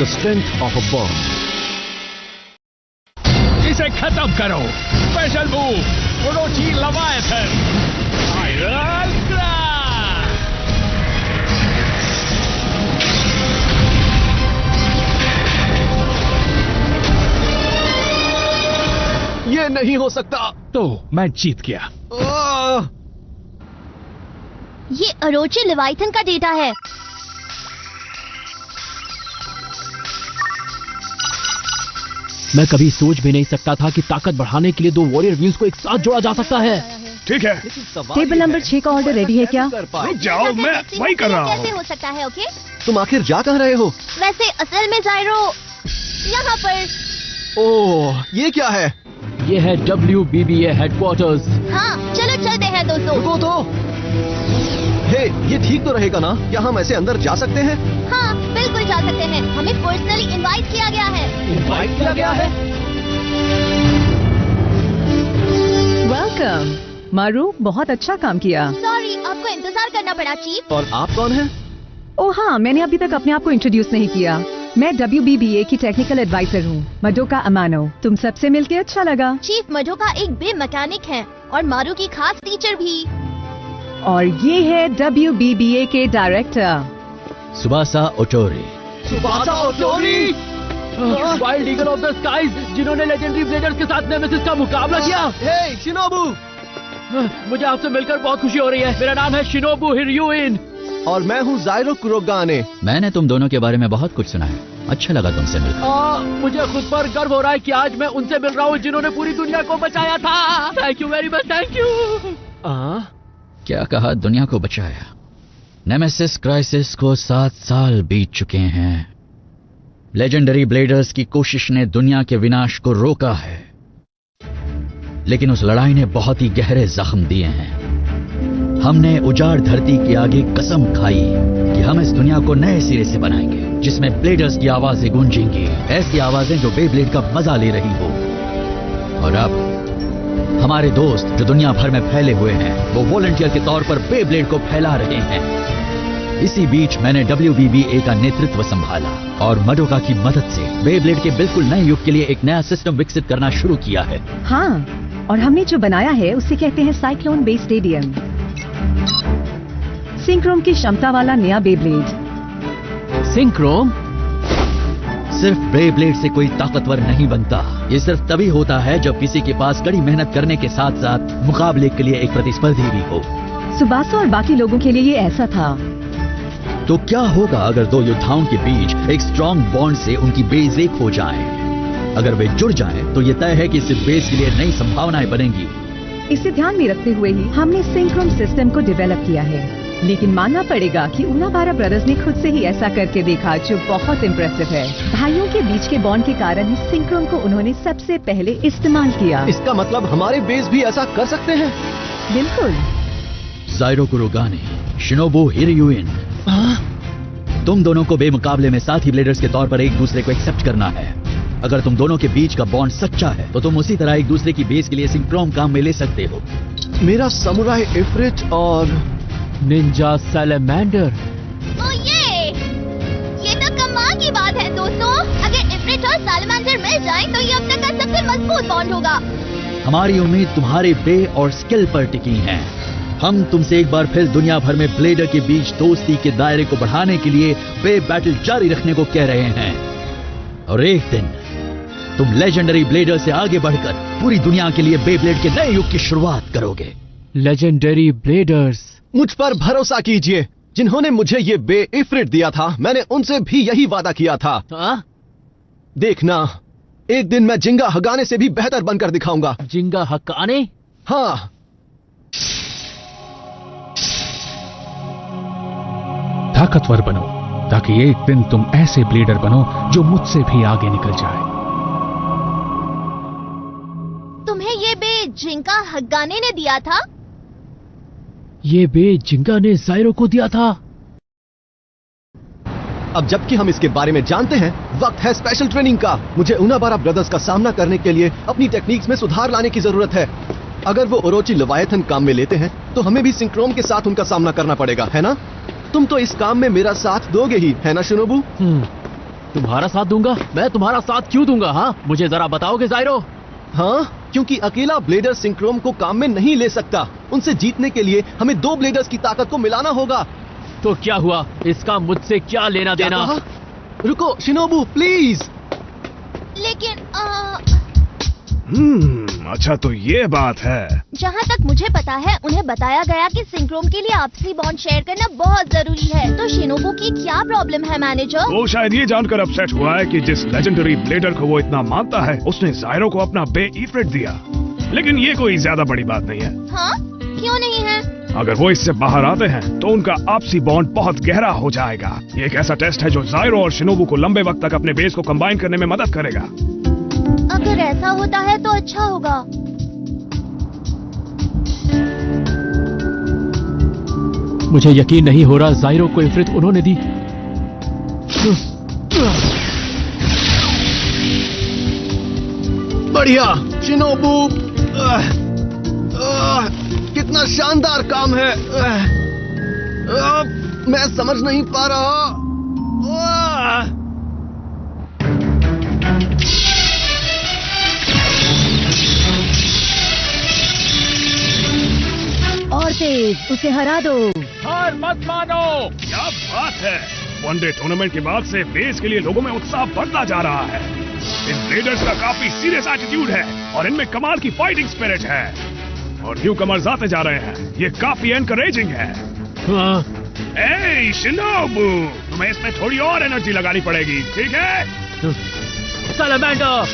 the strength of a bomb. इसे खत्म करो। Special move ओरोची leviathan. Iron crash. ये नहीं हो सकता। तो मैं जीत गया। ये ओरोची लेविएथन का डेटा है। मैं कभी सोच भी नहीं सकता था कि ताकत बढ़ाने के लिए दो वॉरियर व्यूज को एक साथ जोड़ा जा सकता है। ठीक है। टेबल नंबर 6 का ऑर्डर रेडी है क्या? रुक जाओ, मैं वही कर रहा कैसे हूँ। हो सकता है? ओके, तुम आखिर जा कहाँ रहे हो? वैसे असल में जायरो यहाँ पर। ओह, ये क्या है? ये है WBBA हेडक्वार्टर्स। हाँ, चलो चलते हैं दोस्तों। रुको तो। हे, ये ठीक तो रहेगा ना? क्या हम ऐसे अंदर जा सकते हैं? हाँ, बिल्कुल जा सकते हैं। हमें पर्सनली इनवाइट किया गया है। इनवाइट किया गया है? वेलकम मारू, बहुत अच्छा काम किया। सॉरी, आपको इंतजार करना पड़ा चीफ। और आप कौन हैं? ओह हाँ, मैंने अभी तक अपने आप को इंट्रोड्यूस नहीं किया। मैं WBBA की टेक्निकल एडवाइजर हूँ, मडोका अमानो। तुम सबसे मिलके अच्छा लगा। चीफ मडोका एक बे मैकेनिक है और मारू की खास टीचर भी। और ये है WBBA के director Tsubasa Otori. Tsubasa Otori, wild eagle of the skies, जिन्होंने लेजेंडरी ब्लेडर्स के साथ नेमेसिस का मुकाबला किया। हे शिनोबू, मुझे आपसे मिलकर बहुत खुशी हो रही है। मेरा नाम है शिनोबू हिरयुइन और मैं हूँ जायरो कुरोगाने। मैंने तुम दोनों के बारे में बहुत कुछ सुना है। अच्छा लगा तुमसे मिलकर। मुझे खुद पर गर्व हो रहा है कि आज मैं उनसे मिल रहा हूँ जिन्होंने पूरी दुनिया को बचाया था। Thank you very much, thank you. क्या कहा? दुनिया को बचाया? नेमेसिस क्राइसिस को 7 साल बीत चुके हैं। लेजेंडरी ब्लेडर्स की कोशिश ने दुनिया के विनाश को रोका है, लेकिन उस लड़ाई ने बहुत ही गहरे जख्म दिए हैं। हमने उजाड़ धरती के आगे कसम खाई कि हम इस दुनिया को नए सिरे से बनाएंगे, जिसमें ब्लेडर्स की आवाजें गूंजेंगी, ऐसी आवाजें जो बेब्लेड का मजा ले रही हो। और अब हमारे दोस्त जो दुनिया भर में फैले हुए हैं, वो वॉलंटियर के तौर पर बेब्लेड को फैला रहे हैं। इसी बीच मैंने WBBA का नेतृत्व संभाला और मडोका की मदद से बेब्लेड के बिल्कुल नए युग के लिए एक नया सिस्टम विकसित करना शुरू किया है। हाँ, और हमने जो बनाया है उसे कहते हैं साइक्लोन बे स्टेडियम। सिंक्रोम की क्षमता वाला नया बेब्लेड। सिंक्रोम? सिर्फ बेब्लेड से कोई ताकतवर नहीं बनता। ये सिर्फ तभी होता है जब किसी के पास कड़ी मेहनत करने के साथ साथ मुकाबले के लिए एक प्रतिस्पर्धी भी हो। सुबासा और बाकी लोगों के लिए ये ऐसा था। तो क्या होगा अगर दो योद्धाओं के बीच एक स्ट्रॉन्ग बॉन्ड से उनकी बेस एक हो जाए? अगर वे जुड़ जाएं, तो ये तय है कि इस बेस के लिए नई संभावनाएं बनेंगी। इसे ध्यान में रखते हुए ही हमने सिंक्रोम सिस्टम को डेवलप किया है, लेकिन मानना पड़ेगा कि उनाबारा ब्रदर्स ने खुद से ही ऐसा करके देखा, जो बहुत इम्प्रेसिव है। भाइयों के बीच के बॉन्ड के कारण ही सिंक्रोम को उन्होंने सबसे पहले इस्तेमाल किया। इसका मतलब हमारे बेस भी ऐसा कर सकते हैं? बिल्कुल। जायरो कुरोगाने, शिनोबू हिरयुइन, तुम दोनों को बेमुकाबले में साथी ब्लेडर्स के तौर पर एक दूसरे को एक्सेप्ट करना है। अगर तुम दोनों के बीच का बॉन्ड सच्चा है, तो तुम उसी तरह एक दूसरे की बेस के लिए सिंक्रोम काम में ले सकते हो। मेरा समुराई इफ्रिट और निंजा सैलेमेंडर। ओ ये तो कमाल की बात है दोस्तों। अगर इफ्रिट और सैलेमेंडर मिल जाएं, तो ये अब तक का सबसे मजबूत बॉन्ड होगा। हमारी उम्मीद तुम्हारे बे और स्किल पर टिकी है। हम तुमसे एक बार फिर दुनिया भर में ब्लेडर के बीच दोस्ती के दायरे को बढ़ाने के लिए बे बैटल जारी रखने को कह रहे हैं। और एक दिन तुम लेजेंडरी ब्लेडर से आगे बढ़कर पूरी दुनिया के लिए बे ब्लेड के नए युग की शुरुआत करोगे। Legendary bladers. मुझ पर भरोसा कीजिए, जिन्होंने मुझे ये बे इफ्रिट दिया था, मैंने उनसे भी यही वादा किया था। देखना, एक दिन मैं जिंगा हगाने से भी बेहतर बनकर दिखाऊंगा। जिंगा हगाने? हाँ। ताकतवर बनो, ताकि एक दिन तुम ऐसे ब्लेडर बनो जो मुझसे भी आगे निकल जाए। तुम्हें ये बे जिंगा हगाने ने दिया था? ये बे जिंगा ने जायरो को दिया था। अब जबकि हम इसके बारे में जानते हैं, वक्त है स्पेशल ट्रेनिंग का। मुझे उनाबारा ब्रदर्स का सामना करने के लिए अपनी टेक्निक्स में सुधार लाने की जरूरत है। अगर वो ओरोची लेविएथन काम में लेते हैं, तो हमें भी सिंक्रोम के साथ उनका सामना करना पड़ेगा, है ना? तुम तो इस काम में मेरा साथ दोगे ही, है ना शिनोबू? तुम्हारा साथ दूंगा? मैं तुम्हारा साथ क्यों दूंगा? हाँ, मुझे जरा बताओगे जायरो? हाँ, क्योंकि अकेला ब्लेडर सिंक्रोम को काम में नहीं ले सकता। उनसे जीतने के लिए हमें 2 ब्लेडर्स की ताकत को मिलाना होगा। तो क्या हुआ? इसका मुझसे क्या लेना देना? रुको शिनोबू प्लीज। लेकिन अच्छा तो ये बात है। जहाँ तक मुझे पता है उन्हें बताया गया कि सिंक्रोम के लिए आपसी बॉन्ड शेयर करना बहुत जरूरी है। तो शिनोबू की क्या प्रॉब्लम है मैनेजर? वो शायद ये जानकर अपसेट हुआ है कि जिस लेजेंडरी ब्लेडर को वो इतना मानता है उसने जायरो को अपना बे इफ्रिट दिया। लेकिन ये कोई ज्यादा बड़ी बात नहीं है। हाँ, क्यों नहीं है? अगर वो इससे बाहर आते हैं तो उनका आपसी बॉन्ड बहुत गहरा हो जाएगा। ये एक ऐसा टेस्ट है जो जायरो और शिनोबू को लंबे वक्त तक अपने बेस को कंबाइन करने में मदद करेगा। अगर ऐसा होता है तो अच्छा होगा। मुझे यकीन नहीं हो रहा जायरो को इफ्रित उन्होंने दी। बढ़िया शिनोबू, कितना शानदार काम है। मैं समझ नहीं पा रहा। और तेज, उसे हरा दो। हार मत मानो। क्या बात है। वनडे टूर्नामेंट के बाद से बेस के लिए लोगों में उत्साह बढ़ता जा रहा है। इन रेडर्स का काफी सीरियस एटीट्यूड है और इनमें कमाल की फाइटिंग स्पिरिट है। और न्यू कमर्स आते जा रहे हैं। ये काफी एनकरेजिंग है। ए शिनोबू, तुम्हें इसमें थोड़ी और एनर्जी लगानी पड़ेगी, ठीक है? सैलामेंडर!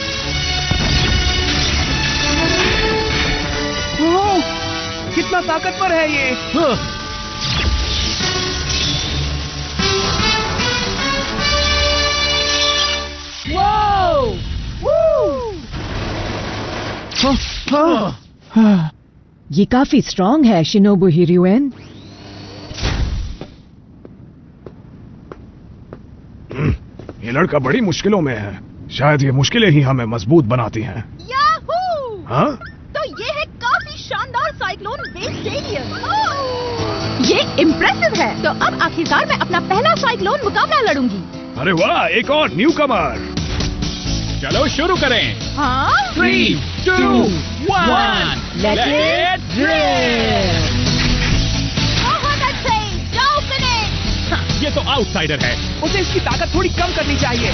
कितना ताकतवर है ये। ये काफी स्ट्रॉन्ग है शिनोबू हिरुएन। ये लड़का बड़ी मुश्किलों में है। शायद ये मुश्किलें ही हमें मजबूत बनाती हैं। याहू! हाँ? तो ये है काफी शानदार साइक्लोन बेस स्टेडियम। ये इम्प्रेसिव है। तो अब आखिरकार मैं अपना पहला साइक्लोन मुकाबला लड़ूंगी। अरे वाह, एक और न्यू कमर। चलो शुरू करें। हाँ? 3, 2, 1 Let it rip! बहुत अच्छे, जाओ फिनिश। ये तो आउटसाइडर है। उसे इसकी ताकत थोड़ी कम करनी चाहिए।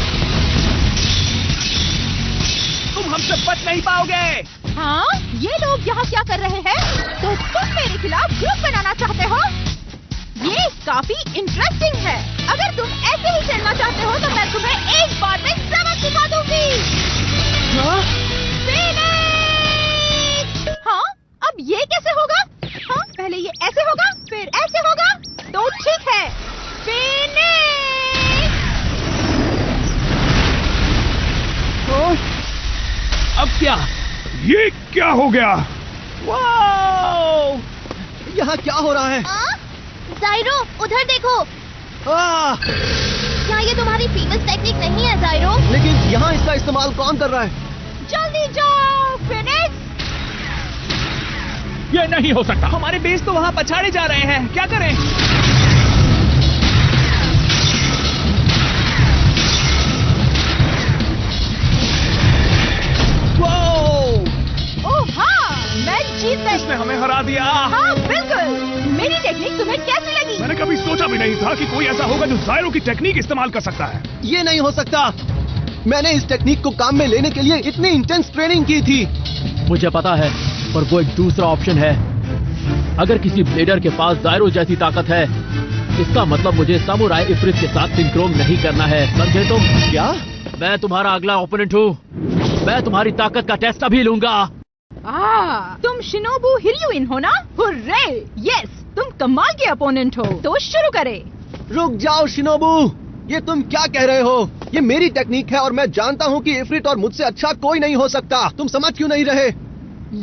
तुम हमसे बच नहीं पाओगे। हाँ? ये लोग यहाँ क्या कर रहे हैं? तो तुम मेरे खिलाफ ग्रुप बनाना चाहते हो? ये काफी इंटरेस्टिंग है। अगर तुम ऐसे ही चलना चाहते हो तो मैं तुम्हें एक बार में सबक सिखा दूंगी। फिनिश! हाँ? अब ये कैसे होगा? हाँ? पहले ये ऐसे होगा, फिर ऐसे होगा। तो ठीक है। फिनिश! अब क्या? ये क्या हो गया? वाओ! यहाँ क्या हो रहा है? जायरो, उधर देखो। क्या ये तुम्हारी फेमस टेक्निक नहीं है जायरो? लेकिन यहाँ इसका इस्तेमाल कौन कर रहा है? जल्दी जाओ फिनिक्स! ये नहीं हो सकता। हमारे बेस तो वहाँ पछाड़े जा रहे हैं। क्या करें? ओह हाँ, मैं जीत गई। इसने हमें हरा दिया। हाँ बिल्कुल। मेरी टेक्निक तुम्हें कैसी लगी? मैंने कभी सोचा भी नहीं था कि कोई ऐसा होगा जो जायरो की टेक्निक इस्तेमाल कर सकता है। ये नहीं हो सकता। मैंने इस टेक्निक को काम में लेने के लिए इतनी इंटेंस ट्रेनिंग की थी। मुझे पता है, पर वो एक दूसरा ऑप्शन है। अगर किसी ब्लेडर के पास जायरो जैसी ताकत है, इसका मतलब मुझे सामुराई इफ्रित के साथ सिंक्रोम नहीं करना है। समझे तुम? क्या? मैं तुम्हारा अगला ओपोनेंट हूँ। मैं तुम्हारी ताकत का टेस्ट अभी लूंगा। तुम शिनोबू हिरुइन हो ना? हुर्रे! यस, तुम कमाल के अपोनेंट हो। तो शुरू करें। रुक जाओ शिनोबू, ये तुम क्या कह रहे हो? ये मेरी टेक्निक है और मैं जानता हूँ कि इफ्रिट और मुझसे अच्छा कोई नहीं हो सकता। तुम समझ क्यों नहीं रहे?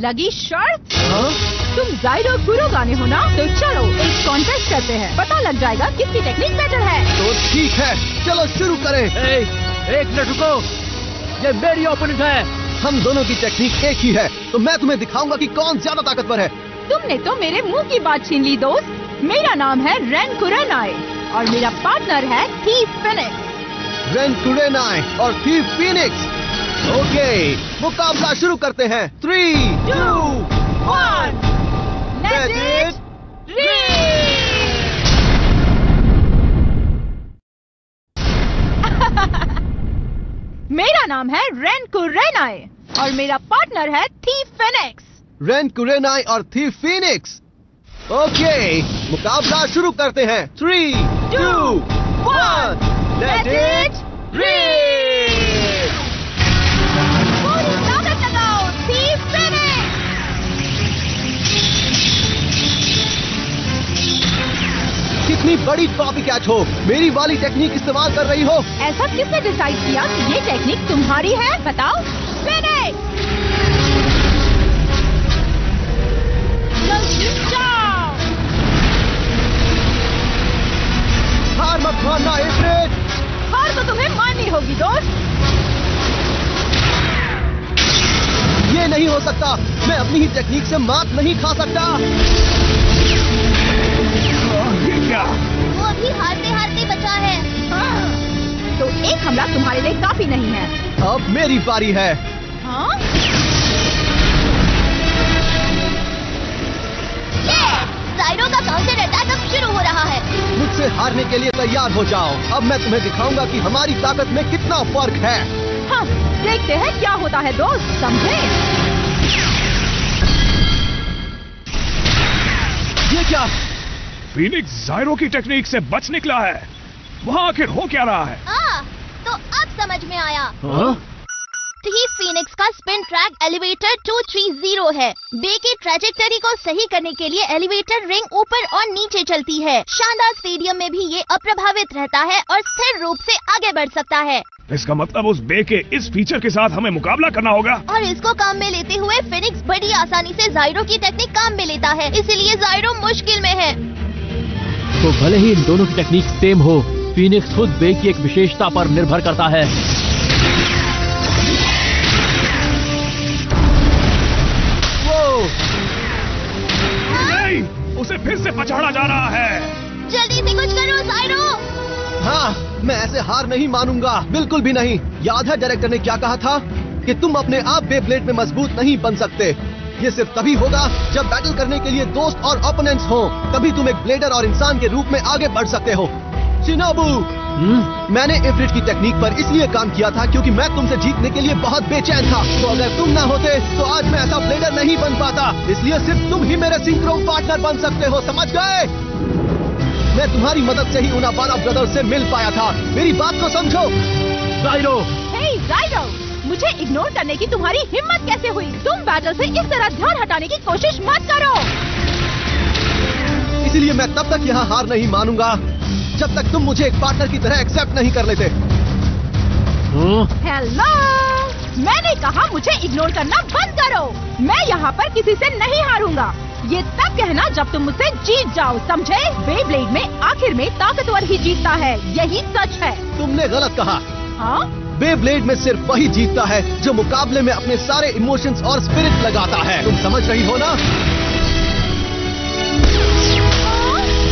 लगी शर्त? हाँ? तुम जायरो कुरोगाने हो ना? तो चलो एक कॉन्टेस्ट करते हैं। पता लग जाएगा किसकी टेक्निक बेटर है। तो ठीक है, चलो शुरू करें। एक मिनट रुको, ये मेरी ओपोनेंट है। हम दोनों की टेक्निक एक ही है, तो मैं तुम्हें दिखाऊंगा कि कौन ज्यादा ताकतवर है। तुमने तो मेरे मुंह की बात छीन ली दोस्त। मेरा नाम है रेन कुरेनाई और मेरा पार्टनर है थीफ फिनिक्स। रेन कुरेनाई और थीफ फीनिक्स। ओके, मुकाबला शुरू करते हैं। 3, 2, 1, Let it मेरा नाम है रेन कुरेनाई और मेरा पार्टनर है थीफ फीनिक्स। रेन कुरेनाई और थीफ फीनिक्स। ओके, मुकाबला शुरू करते हैं। 3, 2, 1, लेट इट रेन। पूरी ताकत लगाओ थीफ फीनिक्स। कितनी बड़ी कॉपी कैच हो, मेरी वाली टेक्निक इस्तेमाल कर रही हो। ऐसा किसने डिसाइड किया कि ये टेक्निक तुम्हारी है? बताओ। फीनिक्स, जल्दी जाओ। हार मत मानना इफ्रिट। हार तो तुम्हें माननी होगी दोस्त। ये नहीं हो सकता, मैं अपनी ही टेक्निक से मात नहीं खा सकता। ये क्या? वो अभी हारते हारते बचा है। तो एक हमला तुम्हारे लिए काफी नहीं है। अब मेरी बारी है। हाँ? जाइरो का काउंटर अटैक अब शुरू हो रहा है। मुझसे हारने के लिए तैयार हो जाओ। अब मैं तुम्हें दिखाऊंगा कि हमारी ताकत में कितना फर्क है। हाँ, देखते हैं क्या होता है दोस्त, समझे? ये क्या? फीनिक्स जायरो की टेक्निक से बच निकला है। वहाँ आखिर हो क्या रहा है? तो अब समझ में आया। हाँ? थीफ फीनिक्स का स्पिन ट्रैक एलिवेटर 230 है। बे की ट्रैजेक्टरी को सही करने के लिए एलिवेटर रिंग ऊपर और नीचे चलती है। शानदार स्टेडियम में भी ये अप्रभावित रहता है और स्थिर रूप से आगे बढ़ सकता है। इसका मतलब उस बे के इस फीचर के साथ हमें मुकाबला करना होगा। और इसको काम में लेते हुए फिनिक्स बड़ी आसानी से जाइरो की टेक्निक काम में लेता है, इसीलिए जाइरो मुश्किल में है। तो भले ही इन दोनों की टेक्निक सेम हो, फीनिक्स खुद बे की एक विशेषता पर निर्भर करता है। नहीं, उसे फिर से पछाड़ा जा रहा है। जल्दी से कुछ करो जाइरो। हाँ, मैं ऐसे हार नहीं मानूंगा, बिल्कुल भी नहीं। याद है डायरेक्टर ने क्या कहा था कि तुम अपने आप बे ब्लेड में मजबूत नहीं बन सकते। ये सिर्फ तभी होगा जब बैटल करने के लिए दोस्त और ओपोनेंट्स हो, तभी तुम एक ब्लेडर और इंसान के रूप में आगे बढ़ सकते हो। शिनोबू, मैंने इफ्रिट की टेक्निक पर इसलिए काम किया था क्योंकि मैं तुमसे जीतने के लिए बहुत बेचैन था। तो अगर तुम ना होते तो आज मैं ऐसा ब्लेडर नहीं बन पाता। इसलिए सिर्फ तुम ही मेरे सिंक्रो पार्टनर बन सकते हो, समझ गए? मैं तुम्हारी मदद से ही उनाबारा ब्रदर्स से मिल पाया था। मेरी बात को समझो। जाइरो, हे जाइरो, मुझे इग्नोर करने की तुम्हारी हिम्मत कैसे हुई? तुम बैटल से इस तरह ध्यान हटाने की कोशिश मत करो। इसलिए मैं तब तक यहाँ हार नहीं मानूंगा जब तक तुम मुझे एक पार्टनर की तरह एक्सेप्ट नहीं कर लेते। हेलो, मैंने कहा मुझे इग्नोर करना बंद करो। मैं यहाँ पर किसी से नहीं हारूंगा। ये तब कहना जब तुम मुझसे जीत जाओ, समझे? बे ब्लेड में आखिर में ताकतवर ही जीतता है, यही सच है। तुमने गलत कहा। हाँ? बे ब्लेड में सिर्फ वही जीतता है जो मुकाबले में अपने सारे इमोशंस और स्पिरिट लगाता है। तुम समझ रही हो ना?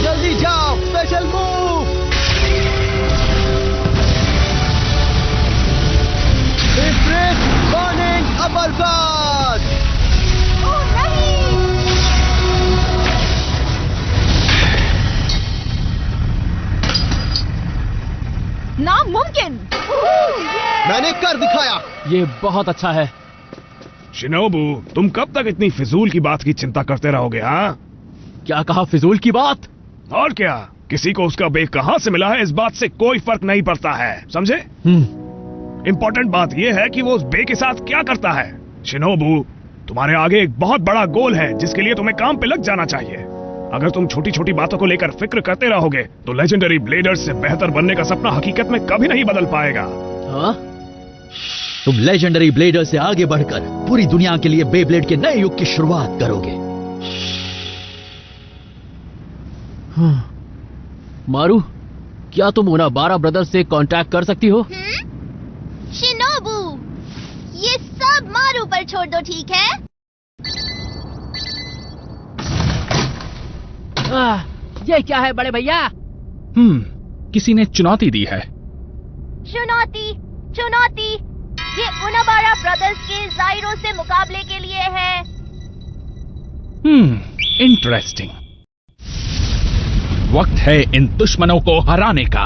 जल्दी जाओ, स्पेशल मूव। इफ्रिट burning uppercut. ओह नहीं! नामुमकिन! मैंने कर दिखाया। ये बहुत अच्छा है। शिनोबू, तुम कब तक इतनी फिजूल की बात की चिंता करते रहोगे? हाँ, क्या कहा? फिजूल की बात? और क्या, किसी को उसका बे कहां से मिला है इस बात से कोई फर्क नहीं पड़ता है, समझे? इंपॉर्टेंट बात यह है कि वो उस बे के साथ क्या करता है। शिनोबू, तुम्हारे आगे एक बहुत बड़ा गोल है जिसके लिए तुम्हें काम पे लग जाना चाहिए। अगर तुम छोटी छोटी बातों को लेकर फिक्र करते रहोगे तो लेजेंडरी ब्लेडर्स से बेहतर बनने का सपना हकीकत में कभी नहीं बदल पाएगा। हाँ? तुम लेजेंडरी ब्लेडर से आगे बढ़कर पूरी दुनिया के लिए बे ब्लेड के नए युग की शुरुआत करोगे। मारू, क्या तुम उनाबारा ब्रदर्स से कांटेक्ट कर सकती हो? शिनोबू, ये सब मारू पर छोड़ दो, ठीक है? ये क्या है बड़े भैया? किसी ने चुनौती दी है। चुनौती चुनौती, ये उनाबारा ब्रदर्स के जाइरो से मुकाबले के लिए है। इंटरेस्टिंग। वक्त है इन दुश्मनों को हराने का।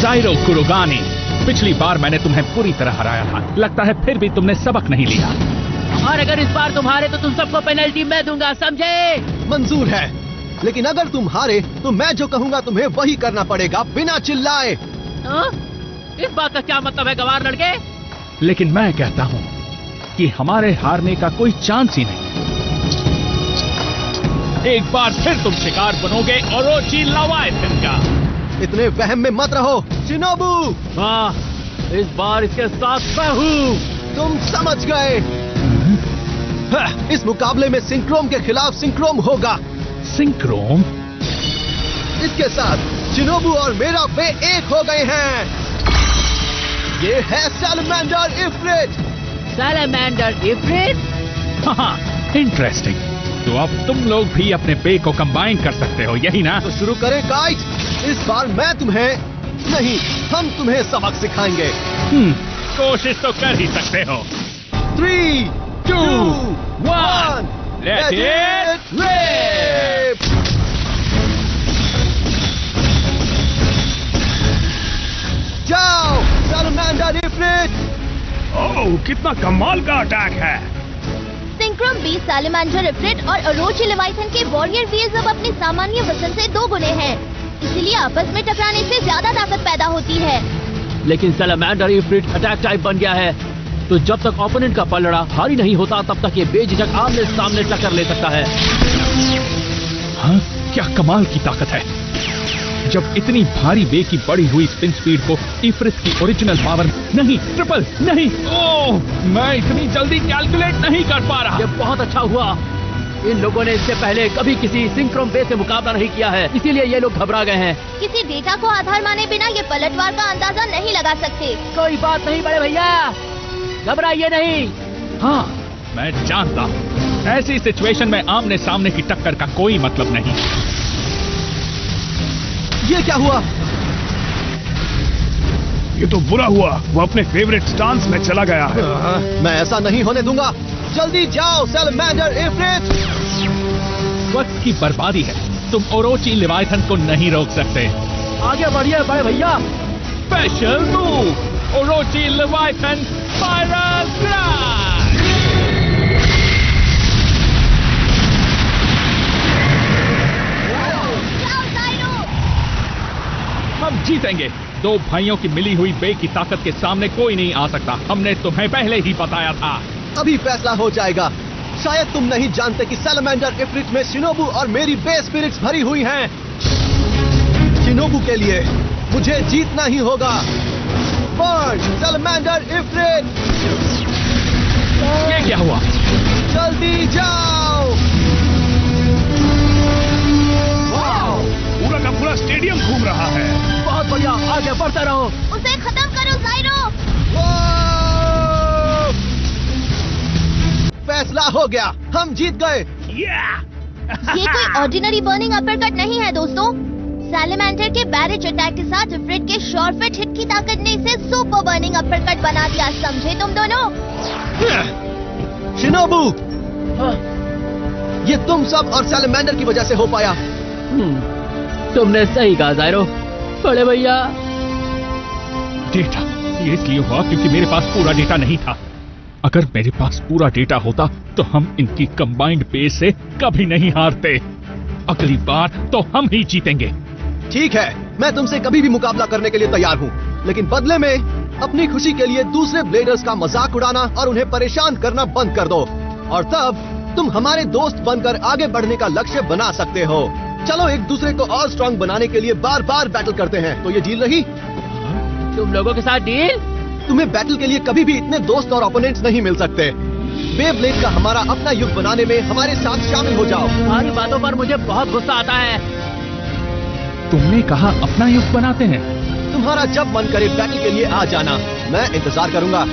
जाइरो कुरुगानी, पिछली बार मैंने तुम्हें पूरी तरह हराया था, लगता है फिर भी तुमने सबक नहीं लिया। और अगर इस बार तुम हारे तो तुम सबको पेनल्टी मैं दूंगा, समझे? मंजूर है, लेकिन अगर तुम हारे तो मैं जो कहूँगा तुम्हें वही करना पड़ेगा, बिना चिल्लाए। इस बात का क्या मतलब है गवार लड़के? लेकिन मैं कहता हूँ कि हमारे हारने का कोई चांस ही नहीं। एक बार फिर तुम शिकार बनोगे ओरोची लेविएथन का। इतने वहम में मत रहो शिनोबू। हाँ, इस बार इसके साथ मैं हूँ। तुम समझ गए। इस मुकाबले में सिंक्रोम के खिलाफ सिंक्रोम होगा। सिंक्रोम? इसके साथ शिनोबू और मेरा वे एक हो गए हैं। ये है सैलमेंडर इफ्रिट। सैलमेंडर इफ्रिट? हाँ, इंटरेस्टिंग। तो अब तुम लोग भी अपने पे को कंबाइन कर सकते हो, यही ना? तो शुरू करें काइट। इस बार मैं तुम्हें नहीं, हम तुम्हें सबक सिखाएंगे। कोशिश तो कर ही सकते हो। 3, 2, 1, Let it rip! जाओ सैलमेंडर इफ्रिट। ओह, कितना कमाल का अटैक है। सिंक्रोम बीस सैलमेंडर इफ्रिट और ओरोची लेविएथन के वॉरियर व्हील्स अब अपने सामान्य वजन से 2 गुने हैं, इसलिए आपस में टकराने से ज्यादा ताकत पैदा होती है। लेकिन सैलमेंडर इफ्रिट अटैक टाइप बन गया है, तो जब तक ओपोनेंट का पलड़ा भारी नहीं होता तब तक ये बेझिझक आमने सामने टक्कर ले सकता है। हाँ, क्या कमाल की ताकत है। जब इतनी भारी बे की बढ़ी हुई स्पिन स्पीड को इफ्रिट की ओरिजिनल पावर नहीं, ट्रिपल नहीं, ओह, मैं इतनी जल्दी कैलकुलेट नहीं कर पा रहा। ये बहुत अच्छा हुआ। इन लोगों ने इससे पहले कभी किसी सिंक्रोम बे से मुकाबला नहीं किया है, इसीलिए ये लोग घबरा गए हैं। किसी डेटा को आधार माने बिना ये पलटवार का अंदाजा नहीं लगा सकते। कोई बात नहीं बड़े भैया, घबराइए नहीं। हाँ, मैं जानता हूँ, ऐसी सिचुएशन में आमने सामने की टक्कर का कोई मतलब नहीं। ये क्या हुआ? ये तो बुरा हुआ, वो अपने फेवरेट स्टांस में चला गया है। मैं ऐसा नहीं होने दूंगा। जल्दी जाओ सैलमेंडर इफ्रिट। वक्त की बर्बादी है, तुम ओरोची लेविएथन को नहीं रोक सकते। आगे बढ़िए बड़े भैया। Special move, ओरोची leviathan spiral clash. हम जीतेंगे। 2 भाइयों की मिली हुई बे की ताकत के सामने कोई नहीं आ सकता, हमने तुम्हें पहले ही बताया था। अभी फैसला हो जाएगा। शायद तुम नहीं जानते कि सैलमेंडर इफ्रिट में शिनोबू और मेरी बे स्पिरिट्स भरी हुई हैं। शिनोबू के लिए मुझे जीतना ही होगा। Burn salamander इफ्रिट। ये क्या हुआ? जल्दी जाओ। पूरा का पूरा स्टेडियम घूम रहा है। बहुत बढ़िया, आगे बढ़ते रहो। उसे खत्म करो जाइरो। फैसला हो गया, हम जीत गए। ये कोई ऑर्डिनरी बर्निंग अपरकट नहीं है दोस्तों। सैलमेंडर के बैरेज अटैक के साथ इफ्रिट के शॉर्टफिट हिट की ताकत ने इसे सुपर बर्निंग अपरकट बना दिया, समझे तुम दोनों? शिनोबू, ये तुम सब और सैलमेंडर की वजह से हो पाया। तुमने सही कहा जाइरो बड़े भैया। डेटा, ये इसलिए हुआ क्योंकि मेरे पास पूरा डेटा नहीं था। अगर मेरे पास पूरा डेटा होता तो हम इनकी कंबाइंड बेस से कभी नहीं हारते। अगली बार तो हम ही जीतेंगे। ठीक है, मैं तुमसे कभी भी मुकाबला करने के लिए तैयार हूँ, लेकिन बदले में अपनी खुशी के लिए दूसरे ब्लेडर्स का मजाक उड़ाना और उन्हें परेशान करना बंद कर दो, और तब तुम हमारे दोस्त बनकर आगे बढ़ने का लक्ष्य बना सकते हो। चलो एक दूसरे को और स्ट्रांग बनाने के लिए बार बार बैटल करते हैं। तो ये डील रही? तुम लोगों के साथ डील? तुम्हें बैटल के लिए कभी भी इतने दोस्त और ओपोनेंट्स नहीं मिल सकते। बेब्लेड का हमारा अपना युग बनाने में हमारे साथ शामिल हो जाओ। तुम्हारी बातों पर मुझे बहुत गुस्सा आता है। तुमने कहा अपना युग बनाते हैं? तुम्हारा जब मन करे बैटल के लिए आ जाना, मैं इंतजार करूंगा।